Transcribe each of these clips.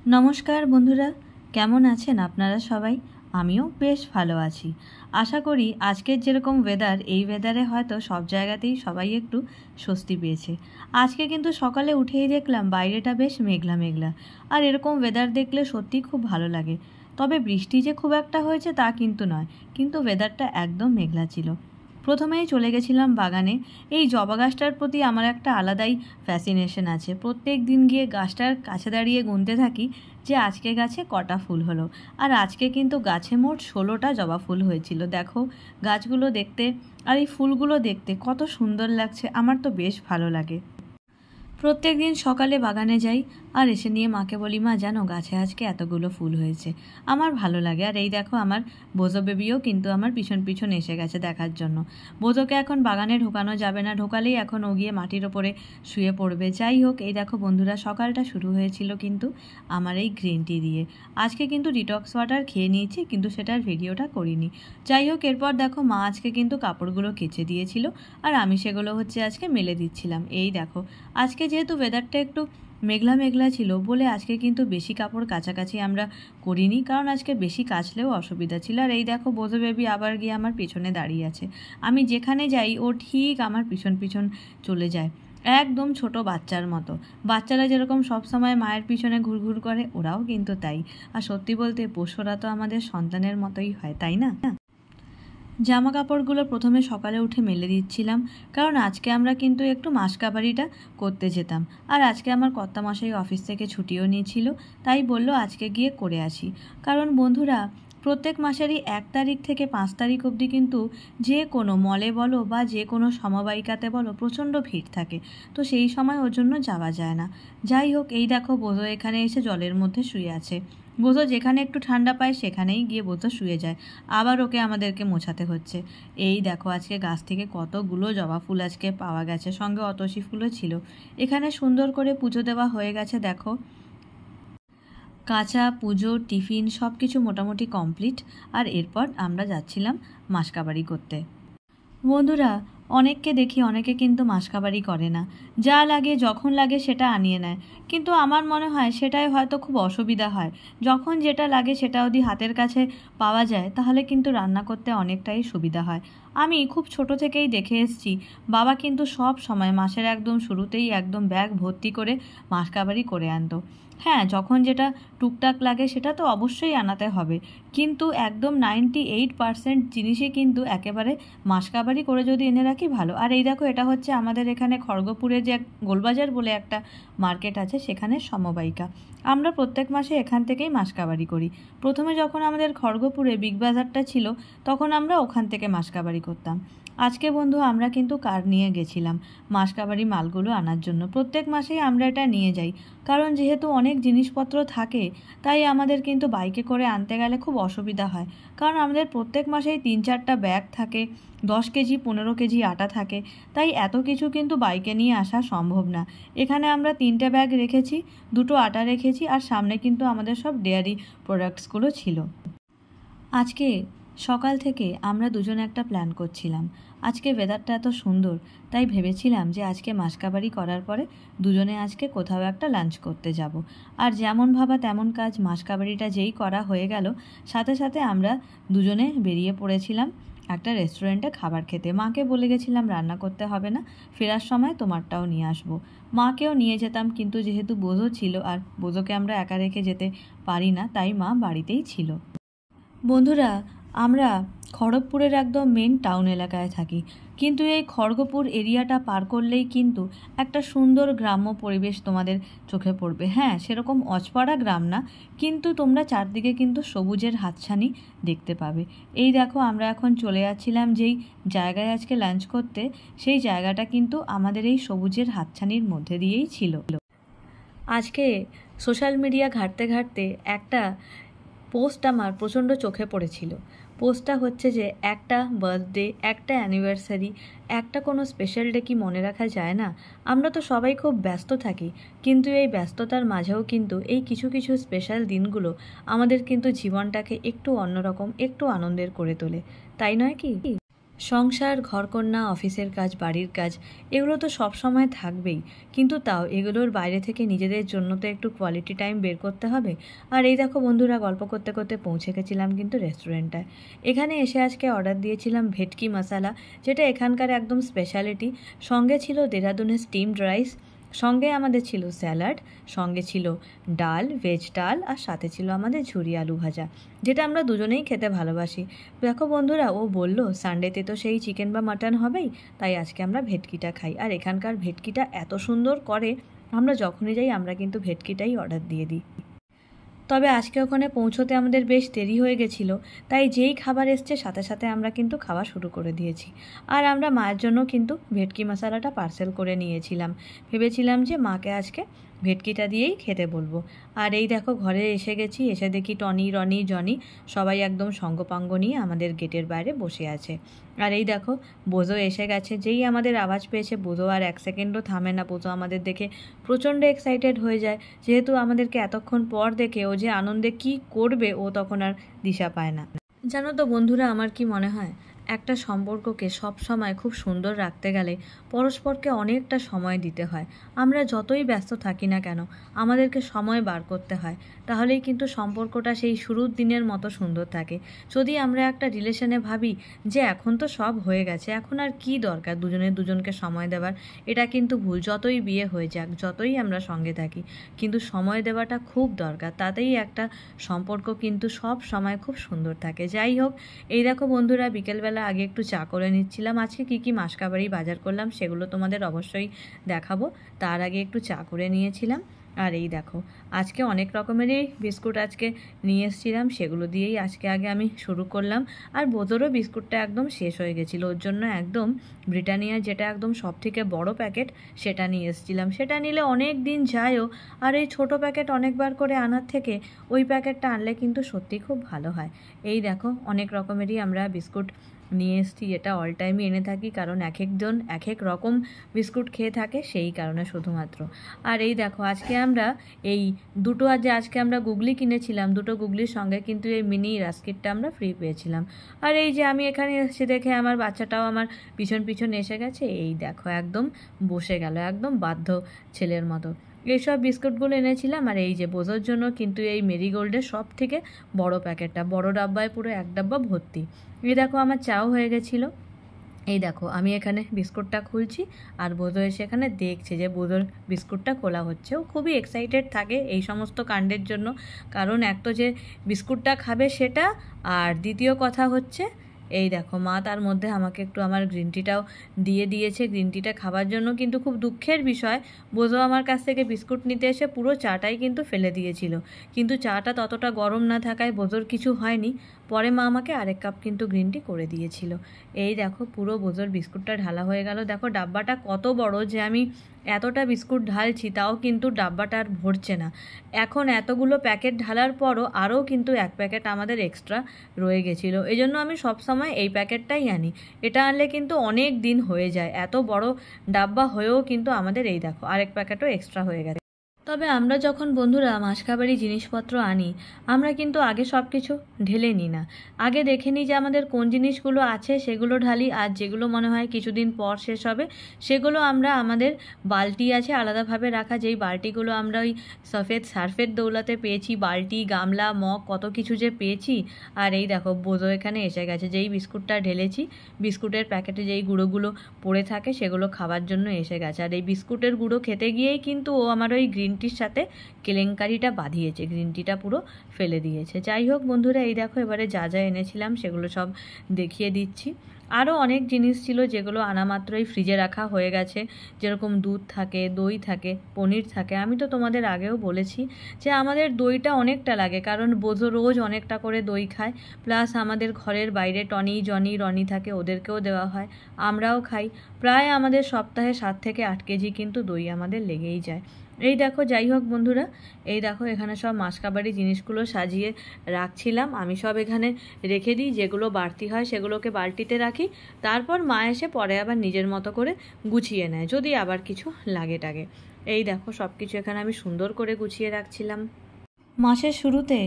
নমস্কার বন্ধুরা, কেমন আছেন আপনারা সবাই? আমিও বেশ ভালো আছি। আশা করি আজকের যেরকম ওয়েদার, এই ওয়েদারে হয়তো সব জায়গাতেই সবাই একটু স্বস্তি পেয়েছে। আজকে কিন্তু সকালে উঠেই দেখলাম বাইরেটা বেশ মেঘলা মেঘলা, আর এরকম ওয়েদার দেখলে সত্যি খুব ভালো লাগে। তবে বৃষ্টি যে খুব একটা হয়েছে তা কিন্তু নয়, কিন্তু ওয়েদারটা একদম মেঘলা ছিল। প্রথমেই চলে গেছিলাম বাগানে। এই জবা গাছটার প্রতি আমার একটা আলাদাই ফ্যাসিনেশন আছে। প্রত্যেক দিন গিয়ে গাছটার কাছে দাঁড়িয়ে গুনতে থাকি যে আজকে গাছে কটা ফুল হলো। আর আজকে কিন্তু গাছে মোট 16টা জবা ফুল হয়েছিল। দেখো গাছগুলো দেখতে আর এই ফুলগুলো দেখতে কত সুন্দর লাগছে, আমার তো বেশ ভালো লাগে। প্রত্যেক দিন সকালে বাগানে যাই আর এসে নিয়ে মাকে বলি, মা জানো গাছে আজকে এতগুলো ফুল হয়েছে। আমার ভালো লাগে। আর এই দেখো আমার বোজো বেবিও কিন্তু আমার পিছন পিছন এসে গেছে দেখার জন্য। বোজোকে এখন বাগানে ঢোকানো যাবে না, ঢোকালেই এখন ও গিয়ে মাটির ওপরে শুয়ে পড়বে। যাই হোক, এই দেখো বন্ধুরা, সকালটা শুরু হয়েছিল কিন্তু আমার এই গ্রিন টি দিয়ে। আজকে কিন্তু ডিটক্স ওয়াটার খেয়ে নিয়েছি, কিন্তু সেটার ভিডিওটা করিনি। যাই হোক, এরপর দেখো মা আজকে কিন্তু কাপড়গুলো কেচে দিয়েছিল আর আমি সেগুলো আজকে মেলে দিচ্ছিলাম। এই দেখো আজকে যেহেতু ওয়েদারটা একটু মেঘলা মেঘলা ছিল বলে আজকে কিন্তু বেশি কাপড় কাছাকাছি আমরা করিনি, কারণ আজকে বেশি কাচলেও অসুবিধা ছিল। আর এই দেখো বোজো বেবি আবার গিয়ে আমার পিছনে দাঁড়িয়ে আছে। আমি যেখানে যাই ও ঠিক আমার পিছন পিছন চলে যায়, একদম ছোট বাচ্চার মতো। বাচ্চারা যেরকম সবসময় মায়ের পিছনে ঘুরঘুর করে, ওরাও কিন্তু তাই। আর সত্যি বলতে পোষ্যরা তো আমাদের সন্তানের মতোই হয়, তাই না? জামা কাপড়গুলো প্রথমে সকালে উঠে মেলে দিচ্ছিলাম, কারণ আজকে আমরা কিন্তু একটু মাসকাবারিটা করতে যেতাম। আর আজকে আমার কর্তামশাই অফিস থেকে ছুটিও নিয়েছিল, তাই বলল আজকে গিয়ে করে আসি। কারণ বন্ধুরা, প্রত্যেক মাসেরই 1 তারিখ থেকে 5 তারিখ অবধি কিন্তু যে কোনো মলে বলো বা যে কোনো সমবায়িকাতে বলো প্রচণ্ড ভিড় থাকে। তো সেই সময় ওর জন্য যাওয়া যায় না। যাই হোক, এই দেখো বোধো এখানে এসে জলের মধ্যে শুয়ে আছে। বোধো যেখানে একটু ঠান্ডা পায় সেখানেই গিয়ে বোধো শুয়ে যায়। আবার ওকে আমাদেরকে মোছাতে হচ্ছে। এই দেখো আজকে গাছ থেকে কতগুলো জবা ফুল আজকে পাওয়া গেছে, সঙ্গে অতসী ফুলও ছিল। এখানে সুন্দর করে পুজো দেওয়া হয়ে গেছে। দেখো কাঁচা পুজো টিফিন সব কিছু মোটামুটি কমপ্লিট। আর এরপর আমরা যাচ্ছিলাম মাসকাবারি করতে। বন্ধুরা, অনেককে দেখি অনেকে কিন্তু মাসকাবারি করে না, যা লাগে যখন লাগে সেটা আনিয়ে নেয়। কিন্তু আমার মনে হয় সেটাই হয়তো খুব অসুবিধা হয়। যখন যেটা লাগে সেটা যদি হাতের কাছে পাওয়া যায় তাহলে কিন্তু রান্না করতে অনেকটাই সুবিধা হয়। আমি খুব ছোট থেকেই দেখে এসেছি, বাবা কিন্তু সব সময় মাসের একদম শুরুতেই একদম ব্যাগ ভর্তি করে মাসকাবারি করে আনতো। হ্যাঁ, যখন যেটা টুকটাক লাগে সেটা তো অবশ্যই আনাতে হবে, কিন্তু একদম 98% জিনিসই কিন্তু একেবারে মাসকাবারি করে যদি এনে রাখি ভালো। আর এই দেখো এটা হচ্ছে আমাদের এখানে খড়গপুরে যে গোলবাজার বলে একটা মার্কেট আছে, সেখানে সমবায়িকা। আমরা প্রত্যেক মাসে এখান থেকেই মাসকাবারি করি। প্রথমে যখন আমাদের খড়গপুরে বিগ বাজারটা ছিল তখন আমরা ওখান থেকে মাসকাবারি করতাম। আজকে বন্ধু আমরা কিন্তু কার নিয়ে গেছিলাম মাসকাবারি মালগুলো আনার জন্য। প্রত্যেক মাসেই আমরা এটা নিয়ে যাই, কারণ যেহেতু অনেক জিনিসপত্র থাকে তাই আমাদের কিন্তু বাইকে করে আনতে গেলে খুব অসুবিধা হয়। কারণ আমাদের প্রত্যেক মাসেই 3-4টা ব্যাগ থাকে, 10 কেজি 15 কেজি আটা থাকে, তাই এত কিছু কিন্তু বাইকে নিয়ে আসা সম্ভব না। এখানে আমরা 3টে ব্যাগ রেখেছি, 2টো আটা রেখেছি, আর সামনে কিন্তু আমাদের সব ডেয়ারি প্রোডাক্টসগুলো ছিল। আজকে সকাল থেকে আমরা দুজনে একটা প্ল্যান করছিলাম। আজকে ওয়েদারটা এত সুন্দর, তাই ভেবেছিলাম যে আজকে মাসকাবারি করার পরে দুজনে আজকে কোথাও একটা লাঞ্চ করতে যাব। আর যেমন ভাবা তেমন কাজ, মাসকাবারিটা যেই করা হয়ে গেল সাথে সাথে আমরা দুজনে বেরিয়ে পড়েছিলাম একটা রেস্টুরেন্টে খাবার খেতে। মাকে বলে গেছিলাম রান্না করতে হবে না, ফেরার সময় তোমারটাও নিয়ে আসবো। মাকেও নিয়ে যেতাম, কিন্তু যেহেতু বোঝো ছিল আর বোঝোকে আমরা একা রেখে যেতে পারি না, তাই মা বাড়িতেই ছিল। বন্ধুরা, আমরা খড়গপুরের একদম মেন টাউন এলাকায় থাকি, কিন্তু এই খড়গপুর এরিয়াটা পার করলেই কিন্তু একটা সুন্দর গ্রাম্য পরিবেশ তোমাদের চোখে পড়বে। হ্যাঁ, সেরকম অজপাড়া গ্রাম না, কিন্তু তোমরা চারদিকে কিন্তু সবুজের হাতছানি দেখতে পাবে। এই দেখো আমরা এখন চলে যাচ্ছিলাম যেই জায়গায় আজকে লাঞ্চ করতে, সেই জায়গাটা কিন্তু আমাদের এই সবুজের হাতছানির মধ্যে দিয়েই ছিল। আজকে সোশ্যাল মিডিয়া ঘাঁটতে ঘাঁটতে একটা পোস্ট আমার প্রচণ্ড চোখে পড়েছিল। পোস্টটা হচ্ছে যে একটা বার্থডে, একটা অ্যানিভার্সারি, একটা কোনো স্পেশাল ডে কি মনে রাখা যায় না? আমরা তো সবাই খুব ব্যস্ত থাকি, কিন্তু এই ব্যস্ততার মাঝেও কিন্তু এই কিছু কিছু স্পেশাল দিনগুলো আমাদের কিন্তু জীবনটাকে একটু অন্যরকম, একটু আনন্দের করে তোলে, তাই নয় কি? সংসার, ঘরকন্যা, অফিসের কাজ, বাড়ির কাজ এগুলো তো সব সময় থাকবেই, কিন্তু তাও এগুলোর বাইরে থেকে নিজেদের জন্য তো একটু কোয়ালিটি টাইম বের করতে হবে। আর এই দেখো বন্ধুরা, গল্প করতে করতে পৌঁছে গেছিলাম কিন্তু রেস্টুরেন্টটায়। এখানে এসে আজকে অর্ডার দিয়েছিলাম ভেটকি মশালা, যেটা এখানকার একদম স্পেশালিটি। সঙ্গে ছিল দেরাদুনের স্টিমড রাইস, সঙ্গে আমাদের ছিল স্যালাড, সঙ্গে ছিল ডাল, ভেজ ডাল, আর সাথে ছিল আমাদের ঝুরি আলু ভাজা, যেটা আমরা দুজনেই খেতে ভালোবাসি। দেখো বন্ধুরা, ও বলল সানডেতে তো সেই চিকেন বা মাটন হবেই, তাই আজকে আমরা ভেটকিটা খাই। আর এখানকার ভেটকিটা এত সুন্দর করে, আমরা যখনই যাই আমরা কিন্তু ভেটকিটাই অর্ডার দিয়ে দিই। তবে আজকে ওখানে পৌঁছতে আমাদের বেশ দেরি হয়ে গেছিল, তাই যেই খাবার এসছে সাথে সাথে আমরা কিন্তু খাওয়া শুরু করে দিয়েছি। আর আমরা মায়ের জন্য কিন্তু ভেটকি মশালাটা পার্সেল করে নিয়েছিলাম, ভেবেছিলাম যে মাকে আজকে ভেটকিটা দিয়েই খেতে বলবো। আর এই দেখো ঘরে এসে গেছি, এসে দেখি টনি, রনি, জনি সবাই একদম সঙ্গপাঙ্গ নিয়ে আমাদের গেটের বাইরে বসে আছে। আর এই দেখো বোঝো এসে গেছে, যেই আমাদের আওয়াজ পেয়েছে বোঝো আর এক সেকেন্ডও থামে না, বোঝো আমাদের দেখে প্রচণ্ড এক্সাইটেড হয়ে যায়, যেহেতু আমাদেরকে এতক্ষণ পর দেখে ও যে আনন্দে কি করবে ও তখন আর দিশা পায় না। জানো তো বন্ধুরা, আমার কি মনে হয়, একটা সম্পর্ককে সব সময় খুব সুন্দর রাখতে গেলে পরস্পরকে অনেকটা সময় দিতে হয়। আমরা যতই ব্যস্ত থাকি না কেন, আমাদেরকে সময় বার করতে হয়, তাহলেই কিন্তু সম্পর্কটা সেই শুরুর দিনের মতো সুন্দর থাকে। যদি আমরা একটা রিলেশনে ভাবি যে এখন তো সব হয়ে গেছে, এখন আর কি দরকার দুজনে দুজনকে সময় দেওয়ার, এটা কিন্তু ভুল। যতই বিয়ে হয়ে যাক, যতই আমরা সঙ্গে থাকি, কিন্তু সময় দেওয়াটা খুব দরকার, তাতেই একটা সম্পর্ক কিন্তু সব সময় খুব সুন্দর থাকে। যাই হোক, এই দেখো বন্ধুরা, বিকেলবেলা আগে একটু চা করে নিচ্ছিলাম। আজকে কি মাসকাবাড়ি বাজার করলাম সেগুলো তোমাদের অবশ্যই দেখাবো, তার আগে একটু চা করে নিয়েছিলাম। আর এই দেখো আজকে অনেক রকমেরই বিস্কুট আজকে নিয়ে এসেছিলাম, সেগুলো দিয়েই আজকে আগে আমি শুরু করলাম। আর বোতরও বিস্কুটটা একদম শেষ হয়ে গেছিলো, ওর জন্য একদম ব্রিটানিয়া, যেটা একদম সব থেকে বড় প্যাকেট, সেটা নিয়ে এসেছিলাম। সেটা নিলে অনেক দিন যায়ও, আর এই ছোট প্যাকেট অনেকবার করে আনার থেকে ওই প্যাকেটটা আনলে কিন্তু সত্যি খুব ভালো হয়। এই দেখো অনেক রকমেরই আমরা বিস্কুট নিয়ে এসেছি, যেটা অল টাইমই এনে থাকি, কারণ এক একজন এক এক রকম বিস্কুট খেয়ে থাকে, সেই কারণে শুধুমাত্র। আর এই দেখো আজকে আমরা এই দুটো, আজকে আমরা গুগলি কিনেছিলাম, দুটো গুগলির সঙ্গে কিন্তু এই মিনি রাস্কিটটা আমরা ফ্রি পেয়েছিলাম। আর এই যে আমি এখানে এসে দেখে আমার বাচ্চাটাও আমার পিছন পিছন এসে গেছে, এই দেখো একদম বসে গেল একদম বাধ্য ছেলের মতো। এইসব বিস্কুটগুলো এনেছিলাম। আর এই যে বোঝার জন্য কিন্তু এই মেরিগোল্ডের সব থেকে বড় প্যাকেটটা, বড় ডাব্বায় পুরো এক ডাব্বা ভর্তি। এই দেখো আমার চাও হয়ে গেছিলো। এই দেখো আমি এখানে বিস্কুটটা খুলছি, আর বোধো এসে এখানে দেখছে যে বোধোর বিস্কুটটা খোলা হচ্ছে। ও খুবই এক্সাইটেড থাকে এই সমস্ত কাণ্ডের জন্য, কারণ এক তো যে বিস্কুটটা খাবে সেটা, আর দ্বিতীয় কথা হচ্ছে এই দেখো মা তার মধ্যে আমাকে একটু আমার গ্রিন টিটাও দিয়ে দিয়েছে। গ্রিন টিটা খাবার জন্য কিন্তু খুব দুঃখের বিষয়, বোঝো আমার কাছ থেকে বিস্কুট নিতে এসে পুরো চাটাই কিন্তু ফেলে দিয়েছিল, কিন্তু চাটা ততটা গরম না থাকায় বোঝোর কিছু হয়নি। পরে মা আমাকে আরেক কাপ কিন্তু গ্রিন টি করে দিয়েছিল। এই দেখো পুরো বোঝোর বিস্কুটটা ঢালা হয়ে গেল। দেখো ডাব্বাটা কত বড়, যে আমি এতটা বিস্কুট ঢালছি তাও কিন্তু ডাব্বাটা আর ভরছে না। এখন এতগুলো প্যাকেট ঢালার পরও আরও কিন্তু এক প্যাকেট আমাদের এক্সট্রা রয়ে গেছিলো, এই জন্য আমি সবসময় এই প্যাকেটটাই আনি। এটা আনলে কিন্তু অনেক দিন হয়ে যায়, এত বড় ডাব্বা হয়েও কিন্তু আমাদের এই দেখো আরেক প্যাকেটও এক্সট্রা হয়ে গেছে। তবে আমরা যখন বন্ধুরা মাসকাবাড়ি জিনিসপত্র আনি, আমরা কিন্তু আগে সব কিছু ঢেলে নিই না, আগে দেখে নিই যে আমাদের কোন জিনিসগুলো আছে সেগুলো ঢালি, আর যেগুলো মনে হয় কিছুদিন পর শেষ হবে সেগুলো আমরা, আমাদের বালতি আছে আলাদাভাবে রাখা, যেই বালতিগুলো আমরা ওই সফেদ সার্ফের দৌলাতে পেয়েছি, বালতি, গামলা, মগ, কত কিছু যে পেয়েছি। আর এই দেখো বোঝো এখানে এসে গেছে, যেই বিস্কুটটা ঢেলেছি বিস্কুটের প্যাকেটে যেই গুঁড়োগুলো পড়ে থাকে সেগুলো খাবার জন্য এসে গেছে। আর এই বিস্কুটের গুঁড়ো খেতে গিয়েই কিন্তু ও আমার ওই গ্রিন টির সাথে কেলেঙ্কারিটা বাঁধিয়েছে, গ্রিন টিটা পুরো ফেলে দিয়েছে। যাই হোক বন্ধুরা, এই দেখো এবারে যা যা এনেছিলাম সেগুলো সব দেখিয়ে দিচ্ছি। আরও অনেক জিনিস ছিল যেগুলো আনা মাত্রই ফ্রিজে রাখা হয়ে গেছে, যেরকম দুধ থাকে, দই থাকে, পনির থাকে। আমি তো তোমাদের আগেও বলেছি যে আমাদের দইটা অনেকটা লাগে, কারণ বোঝো রোজ অনেকটা করে দই খায়, প্লাস আমাদের ঘরের বাইরে টনি, জনি, রনি থাকে, ওদেরকেও দেওয়া হয়, আমরাও খাই। প্রায় আমাদের সপ্তাহে 7 থেকে 8 কেজি কিন্তু দই আমাদের লেগেই যায়। এই দেখো যাই হোক বন্ধুরা, এই দেখো এখানে সব মাসকাবাড়ি জিনিসগুলো সাজিয়ে রাখছিলাম। আমি সব এখানে রেখে দিই, যেগুলো বাড়তি হয় সেগুলোকে বালতিতে রাখি, তারপর মা এসে পরে আবার নিজের মতো করে গুছিয়ে নেয় যদি আবার কিছু লাগে টাগে। এই দেখো সব কিছু এখানে আমি সুন্দর করে গুছিয়ে রাখছিলাম। মাসের শুরুতে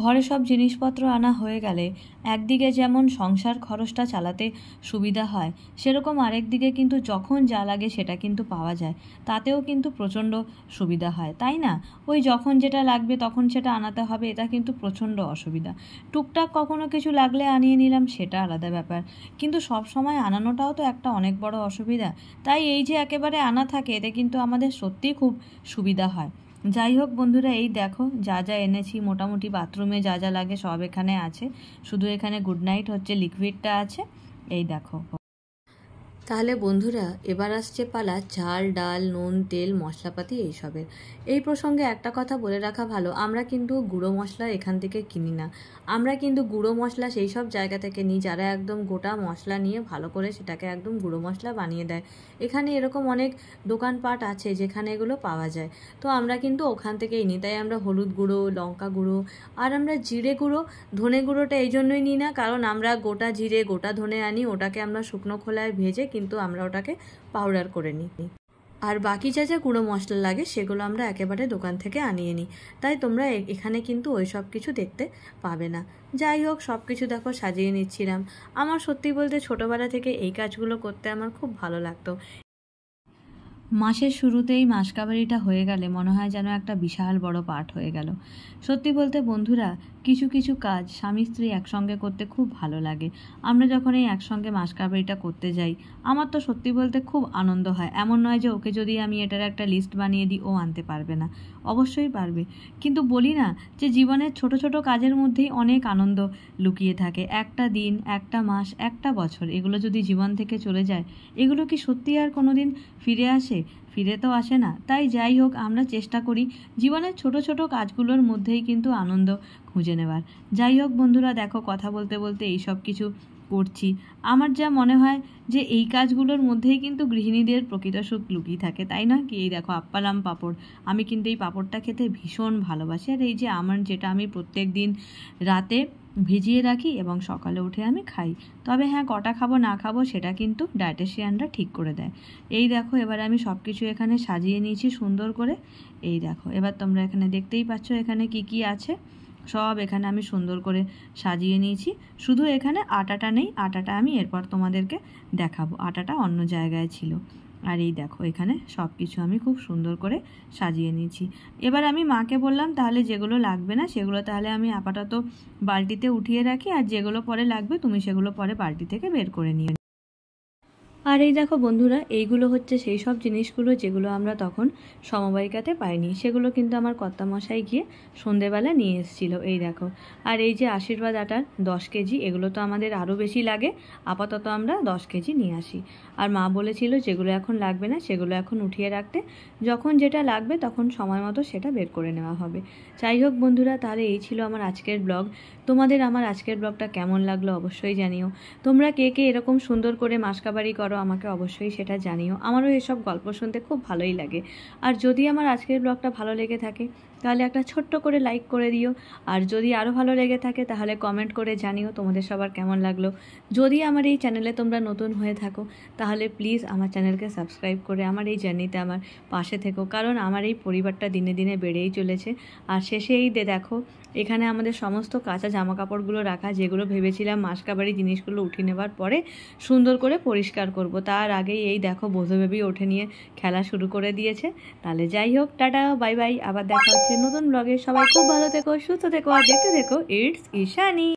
ঘরে সব জিনিসপত্র আনা হয়ে গেলে একদিকে যেমন সংসার খরচটা চালাতে সুবিধা হয়, সেরকম আরেক দিকে কিন্তু যখন যা লাগে সেটা কিন্তু পাওয়া যায়, তাতেও কিন্তু প্রচণ্ড সুবিধা হয়, তাই না? ওই যখন যেটা লাগবে তখন সেটা আনাতে হবে, এটা কিন্তু প্রচণ্ড অসুবিধা। টুকটাক কখনো কিছু লাগলে আনিয়ে নিলাম, সেটা আলাদা ব্যাপার, কিন্তু সব সময় আনানোটাও তো একটা অনেক বড় অসুবিধা। তাই এই যে একেবারে আনা থাকে, এতে কিন্তু আমাদের সত্যিই খুব সুবিধা হয়। যাই হোক বন্ধুরা, এই দেখো যা যা এনেছি, মোটামুটি বাথরুমে যা যা লাগে সব এখানে আছে, শুধু এখানে গুড নাইট হচ্ছে লিকুইডটা আছে, এই দেখো। তাহলে বন্ধুরা, এবার আসছে পালা চাল, ডাল, নুন, তেল, মশলাপাতি এইসবের। এই প্রসঙ্গে একটা কথা বলে রাখা ভালো, আমরা কিন্তু গুঁড়ো মশলা এখান থেকে কিনি না। আমরা কিন্তু গুঁড়ো মশলা সেই সব জায়গা থেকে নিই যারা একদম গোটা মশলা নিয়ে ভালো করে সেটাকে একদম গুঁড়ো মশলা বানিয়ে দেয়। এখানে এরকম অনেক দোকানপাট আছে যেখানে এগুলো পাওয়া যায়, তো আমরা কিন্তু ওখান থেকেই নিই। তাই আমরা হলুদ গুঁড়ো, লঙ্কা গুঁড়ো, আর আমরা জিরে গুঁড়ো, ধনে গুঁড়োটা এই জন্যই নিই না, কারণ আমরা গোটা জিরে, গোটা ধনে আনি, ওটাকে আমরা শুকনো খোলায় ভেজে কিন্তু আমরা ওটাকে পাউডার করে নিই। আর বাকি যা যা গুঁড়ো মশলা লাগে সেগুলো আমরা একেবারে দোকান থেকে আনিয়ে নিই। তাই তোমরা এখানে কিন্তু ওই সব কিছু দেখতে পাবে না। যাই হোক, সব কিছু দেখো সাজিয়ে নিচ্ছিলাম। আমার সত্যি বলতে ছোটোবেলা থেকে এই কাজগুলো করতে আমার খুব ভালো লাগতো। মাসের শুরুতেই মাসকাবারিটা হয়ে গেলে মনে হয় যেন একটা বিশাল বড় পাঠ হয়ে গেল। সত্যি বলতে বন্ধুরা, কিছু কিছু কাজ স্বামী স্ত্রী একসঙ্গে করতে খুব ভালো লাগে। আমরা যখন এই একসঙ্গে মাসকাবারিটা করতে যাই, আমার তো সত্যি বলতে খুব আনন্দ হয়। এমন নয় যে ওকে যদি আমি এটার একটা লিস্ট বানিয়ে দিই ও আনতে পারবে না, অবশ্যই পারবে। কিন্তু বলি না যে জীবনের ছোট ছোট কাজের মধ্যেই অনেক আনন্দ লুকিয়ে থাকে। একটা দিন, একটা মাস, একটা বছর এগুলো যদি জীবন থেকে চলে যায়, এগুলো কি সত্যি আর কোনো দিন ফিরে আসে? ফিরে তো আসে না। তাই যাই হোক, আমরা চেষ্টা করি জীবনের ছোট ছোট কাজগুলোর মধ্যেই কিন্তু আনন্দ খুঁজে নেবার। যাই হোক বন্ধুরা, দেখো কথা বলতে বলতে এই সব কিছু করছি। আমার যা মনে হয় যে এই কাজগুলোর মধ্যেই কিন্তু গৃহিণীদের প্রকৃত সুখ লুকিয়ে থাকে, তাই না কি? এই দেখো আপ্পালাম পাঁপড়, আমি কিন্তু এই পাঁপড়টা খেতে ভীষণ ভালোবাসি। আর এই যে আমার যেটা আমি প্রত্যেক দিন রাতে ভিজিয়ে রাখি এবং সকালে উঠে আমি খাই। তবে হ্যাঁ, কটা খাবো না খাবো সেটা কিন্তু ডায়েটিশিয়ানরা ঠিক করে দেয়। এই দেখো, এবার আমি সব কিছু এখানে সাজিয়ে নিয়েছি সুন্দর করে। এই দেখো, এবার তোমরা এখানে দেখতেই পাচ্ছ এখানে কি কি আছে, সব এখানে আমি সুন্দর করে সাজিয়ে নিয়েছি। শুধু এখানে আটাটা নেই, আটাটা আমি এরপর তোমাদেরকে দেখাবো, আটাটা অন্য জায়গায় ছিল। আর এই দেখো, এখানে সব কিছু আমি খুব সুন্দর করে সাজিয়ে নিয়েছি। এবার আমি মাকে বললাম তাহলে যেগুলো লাগবে না সেগুলো তাহলে আমি আপাতত বালতিতে উঠিয়ে রাখি, আর যেগুলো পরে লাগবে তুমি সেগুলো পরে বালতি থেকে বের করে নিও। আর এই দেখো বন্ধুরা, এইগুলো হচ্ছে সেই সব জিনিসগুলো যেগুলো আমরা তখন সমবায়িকাতে পাইনি, সেগুলো কিন্তু আমার কর্তামশাই গিয়ে সন্ধেবেলা নিয়ে এসেছিল। এই দেখো, আর এই যে আশীর্বাদ আটার 10 কেজি, এগুলো তো আমাদের আরও বেশি লাগে, আপাতত আমরা 10 কেজি নিয়ে আসি। আর মা বলেছিল যেগুলো এখন লাগবে না সেগুলো এখন উঠিয়ে রাখতে, যখন যেটা লাগবে তখন সময় মতো সেটা বের করে নেওয়া হবে। যাই হোক বন্ধুরা, তাহলে এই ছিল আমার আজকের ব্লগ। তোমাদের আমার আজকের ব্লগটা কেমন লাগলো অবশ্যই জানিও। তোমরা কে কে এরকম সুন্দর করে মাসকাবারি করো আমাকে অবশ্যই সেটা জানিও। আমারও এসব গল্প শুনতে খুব ভালোই লাগে। আর যদি আমার আজকের ব্লগটা ভালো লেগে থাকে তাহলে একটা ছোট্ট করে লাইক করে দিও। আর যদি আরও ভালো লেগে থাকে তাহলে কমেন্ট করে জানিও তোমাদের সবার কেমন লাগলো। যদি আমার এই চ্যানেলে তোমরা নতুন হয়ে থাকো তাহলে প্লিজ আমার চ্যানেলকে সাবস্ক্রাইব করে আমার এই জার্নিতে আমার পাশে থেকো, কারণ আমার এই পরিবারটা দিনে দিনে বেড়েই চলেছে। আর শেষে এই দেখো, এখানে আমাদের সমস্ত কাঁচা জামা কাপড়গুলো রাখা, যেগুলো ভেবেছিলাম মাসকাবারি জিনিসগুলো উঠিয়ে নেবার পরে সুন্দর করে পরিষ্কার করব, তার আগেই এই দেখো বোঝো বেবি ওঠে নিয়ে খেলা শুরু করে দিয়েছে। তাহলে যাই হোক, টাটা, বাই বাই, আবার দেখা হচ্ছে নতুন ব্লগে। সবাই খুব ভালো থেকো, সুস্থ থেকো, আর দেখতে থেকো ইটস ঈশানী।